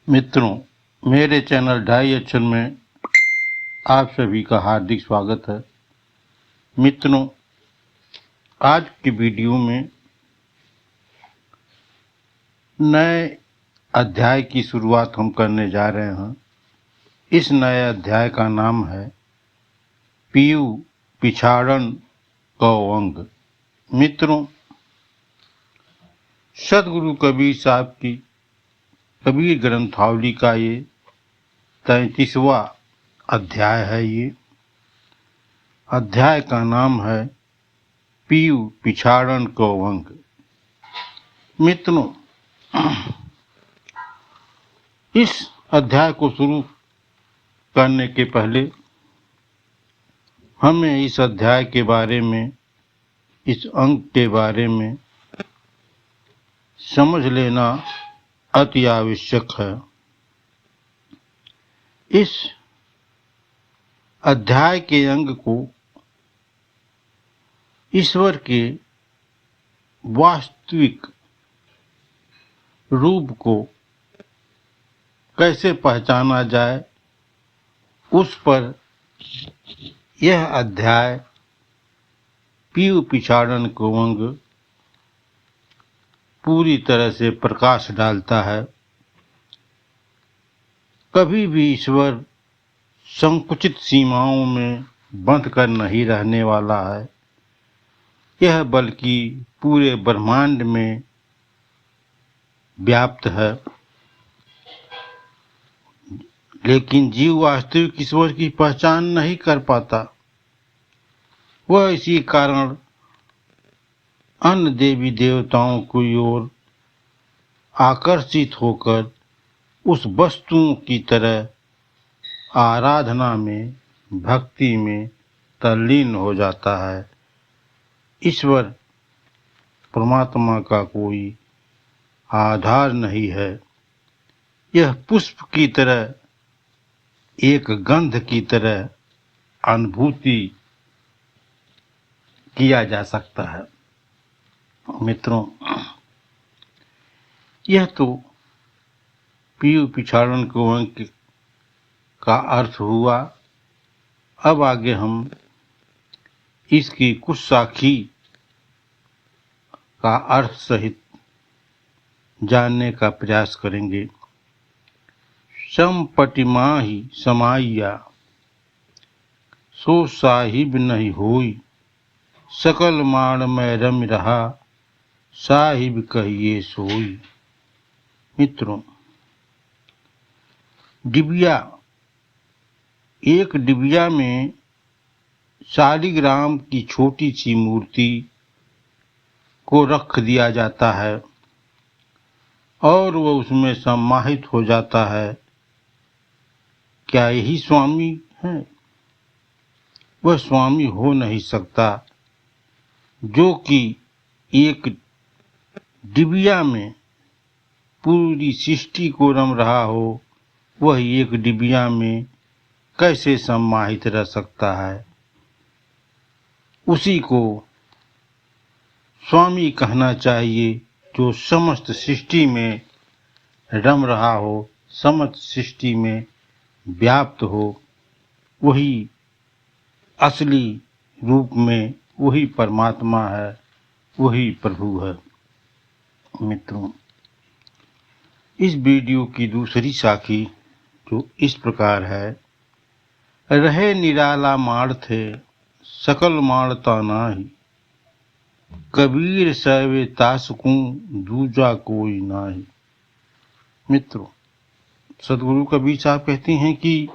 मित्रों, मेरे चैनल ढाई अक्षर में आप सभी का हार्दिक स्वागत है। मित्रों, आज की वीडियो में नए अध्याय की शुरुआत हम करने जा रहे हैं। इस नए अध्याय का नाम है पीयू पिछाड़न कौ अंग। मित्रों, सदगुरु कबीर साहब की कबीर ग्रंथावली का ये 33वां अध्याय है। ये अध्याय का नाम है पीयू पिछाड़न कौ अंग। मित्रों, इस अध्याय को शुरू करने के पहले हमें इस अध्याय के बारे में, इस अंग के बारे में समझ लेना अति आवश्यक है। इस अध्याय के अंग को ईश्वर के वास्तविक रूप को कैसे पहचाना जाए, उस पर यह अध्याय पीयू पिछाड़न कौ अंग पूरी तरह से प्रकाश डालता है। कभी भी ईश्वर संकुचित सीमाओं में बंध कर नहीं रहने वाला है, यह बल्कि पूरे ब्रह्मांड में व्याप्त है। लेकिन जीव वास्तविक ईश्वर की पहचान नहीं कर पाता। वह इसी कारण अन्य देवी देवताओं की ओर आकर्षित होकर उस वस्तुओं की तरह आराधना में, भक्ति में तल्लीन हो जाता है। ईश्वर परमात्मा का कोई आधार नहीं है। यह पुष्प की तरह, एक गंध की तरह अनुभूति किया जा सकता है। मित्रों, यह तो पीयू पिछाड़न कौ अंग का अर्थ हुआ। अब आगे हम इसकी कुछ साखी का अर्थ सहित जानने का प्रयास करेंगे। संपटिमाहि समाइया सो साहिब नहीं होई, सकल माण में रम रहा साहिब कहिए सोई। मित्रों, डिबिया, एक डिबिया में शालिग्राम की छोटी सी मूर्ति को रख दिया जाता है और वह उसमें समाहित हो जाता है। क्या यही स्वामी है? वह स्वामी हो नहीं सकता। जो कि एक डिबिया में पूरी सृष्टि को रम रहा हो, वह एक डिबिया में कैसे समाहित रह सकता है? उसी को स्वामी कहना चाहिए, जो समस्त सृष्टि में रम रहा हो, समस्त सृष्टि में व्याप्त हो। वही असली रूप में वही परमात्मा है, वही प्रभु है। मित्रों, इस वीडियो की दूसरी साखी जो इस प्रकार है। रहे निराला माड़ थे, सकल माड़ता नाही, कबीर सैवे तासकूं दूजा कोई नाही। मित्रों, सदगुरु कबीर साहब कहते हैं कि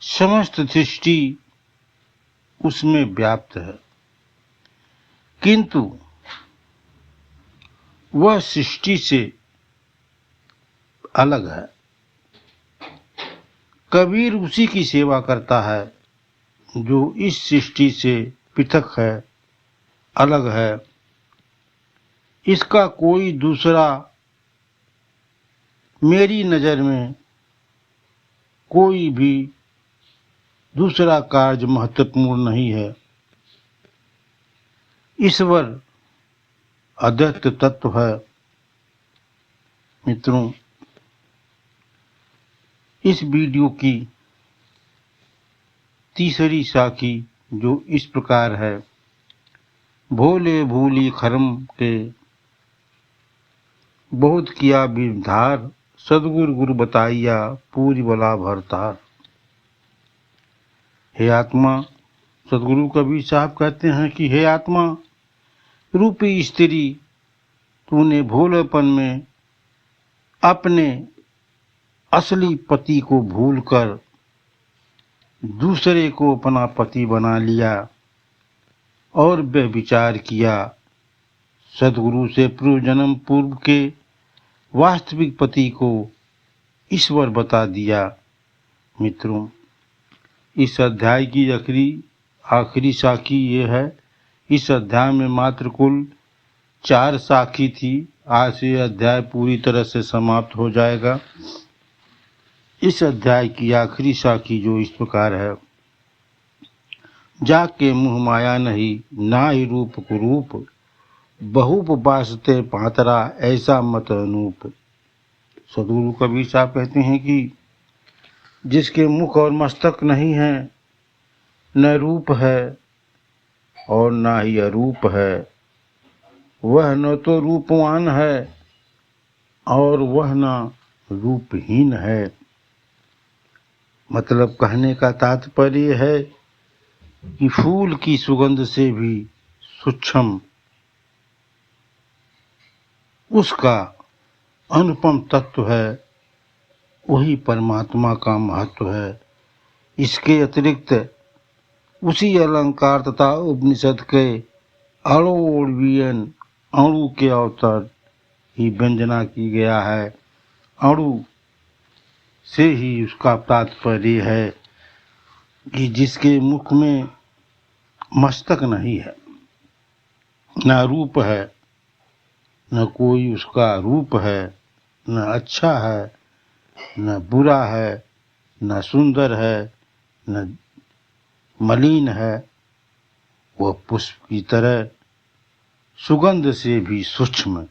समस्त सृष्टि उसमें व्याप्त है, किंतु वह सृष्टि से अलग है। कबीर उसी की सेवा करता है जो इस सृष्टि से पृथक है, अलग है। इसका कोई दूसरा, मेरी नज़र में कोई भी दूसरा कार्य महत्वपूर्ण नहीं है। ईश्वर अद्वैत तत्व है। मित्रों, इस वीडियो की तीसरी साखी जो इस प्रकार है। भोले भूली खरम के बहुत किया विधार, सदगुरु गुरु बताइया पूरी बला भरतार। हे आत्मा, सदगुरु कबीर साहब कहते हैं कि हे आत्मा रूपी स्त्री, तूने भोलेपन में अपने असली पति को भूलकर दूसरे को अपना पति बना लिया और व्यभिचार किया। सदगुरु से पूर्व जन्म पूर्व के वास्तविक पति को ईश्वर बता दिया। मित्रों, इस अध्याय की आखिरी साखी ये है। इस अध्याय में मात्र कुल 4 साखी थी। आज से अध्याय पूरी तरह से समाप्त हो जाएगा। इस अध्याय की आखिरी साखी जो इस प्रकार है। जाके मुँह माया नहीं, ना ही रूप कुरूप, बहुप बासते पातरा, ऐसा मत अनूप। सदगुरु कबीर साहब कहते हैं कि जिसके मुख और मस्तक नहीं है, न रूप है और ना ही अरूप है, वह न तो रूपवान है और वह न रूपहीन है। मतलब कहने का तात्पर्य है कि फूल की सुगंध से भी सूक्ष्म उसका अनुपम तत्व है, वही परमात्मा का महत्व है। इसके अतिरिक्त उसी अलंकार तथा उपनिषद के अणु के अवतर ही व्यंजना की गया है। अणु से ही उसका तात्पर्य है कि जिसके मुख में मस्तक नहीं है, न रूप है, न कोई उसका रूप है, न अच्छा है, न बुरा है, न सुंदर है, न मलिन है, वह पुष्प की तरह सुगंध से भी सूक्ष्म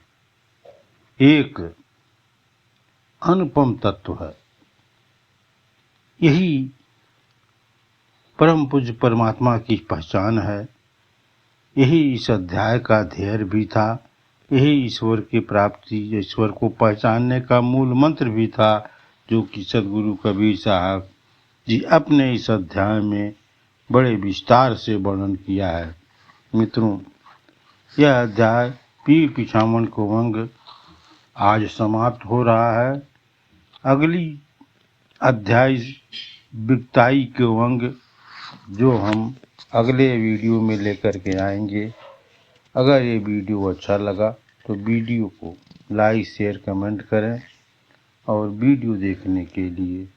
एक अनुपम तत्व है। यही परम पूज्य परमात्मा की पहचान है। यही इस अध्याय का ध्येय भी था। यही ईश्वर की प्राप्ति, ईश्वर को पहचानने का मूल मंत्र भी था, जो कि सदगुरु कबीर साहब जी अपने इस अध्याय में बड़े विस्तार से वर्णन किया है। मित्रों, यह अध्याय पीर पिछावन कोवंग आज समाप्त हो रहा है। अगली अध्याय बिगताई कोवंग जो हम अगले वीडियो में लेकर के आएंगे। अगर ये वीडियो अच्छा लगा तो वीडियो को लाइक शेयर कमेंट करें और वीडियो देखने के लिए